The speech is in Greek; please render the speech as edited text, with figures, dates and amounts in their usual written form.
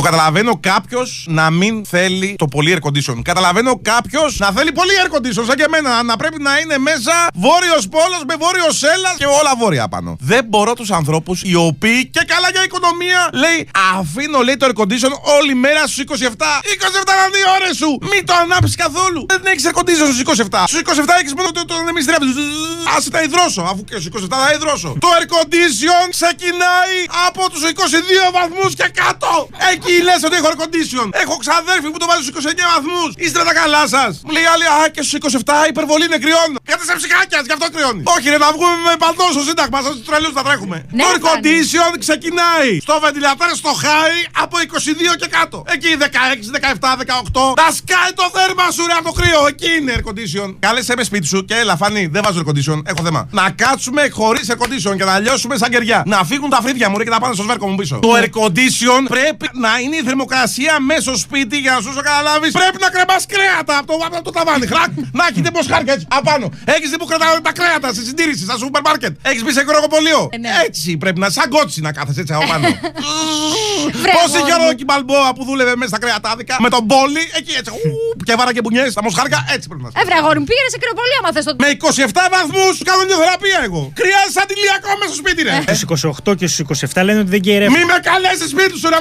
καταλαβαίνω κάποιος να μην θέλει το πολύ air condition. Καταλαβαίνω κάποιος να θέλει πολύ air condition, σαν και εμένα. Να πρέπει να είναι μέσα βόρειος πόλος με βόρειο σέλας και όλα βόρεια πάνω. Δεν μπορώ τους ανθρώπους οι οποίοι και καλά για οικονομία λέει αφήνω λέει το air condition όλη μέρα στους 27. 27 είναι 2 ώρες σου. Μην το ανάψεις καθόλου. Δεν έχεις air condition στους 27. Στους 27 έχεις μόνο το νεμιστρέφει. Άσε τα υδρώσω. Αφού και στους 27 θα υδρώσω. Το air condition ξεκινάει από τους 22 βαθμούς και κάτω. Εκεί λες ότι έχω air condition. Έχω ξαδέρφη που το βάζει στους 29 βαθμούς. Είστε τα καλά σας. Μου λέει άλλη, α και στους 27 υπερβολή είναι κρυώνω. Γιατί σε ψυχάκιας, γι' αυτό κρυώνει. Όχι, ρε, να βγούμε με παντό στο σύνταγμα. Σας τους τρελούς θα τρέχουμε. Ναι, το air condition ξεκινάει στο βεντιλατόρ στο high από 22 και κάτω. Εκεί 16, 17, 18. Τα σκάει το θέρμα σου, ρε, από το κρύο. Εκεί είναι air condition. Κάλεσέ με σπίτι σου και έλα, φανεί, δεν βάζω air condition. Έχω θέμα. Να κάτσουμε χωρίς air condition και να λιώσουμε σαν κεριά. Να φύγουν τα φρύδια μου, ρε, και να πάνε στο σβέρκο μου πίσω. Το air condition πρέπει να είναι η θερμοκρασία μέσα στο σπίτι για να σου καταλάβεις. Πρέπει να κρεμάς κρέατα από το ταβάνι. Χρακ, να έχετε πως χάρια έτσι απάνω. Έχεις δει που κρατάνε τα κρέατα στη συντήρηση, στα σούπερ μάρκετ. Έχεις μπει σε κροκοπολείο. Ναι. Έτσι πρέπει να σαν κότσι να κάθεσαι έτσι από πάνω. Πώς είχε ο Ρόκι Μπαλμπόα που δούλευε μέσα στα κρεατάδικα με τον πόλι εκεί έτσι. Και βάρα και μπουνιές, τα μοσχάρια έτσι πρέπει να. Εύρε αγόρι μου, πήγαινε σε κρεοπολία άμα θες το. Με 27 βαθμούς κάνω νιοθεραπεία εγώ. Χρειάζεσαι αντιλιακό μέσα στο σπίτι, ρε. Στους 28 και στους 27 λένε ότι δεν κερεύουν. Μη με καλέσεις σπίτι σου, ρε.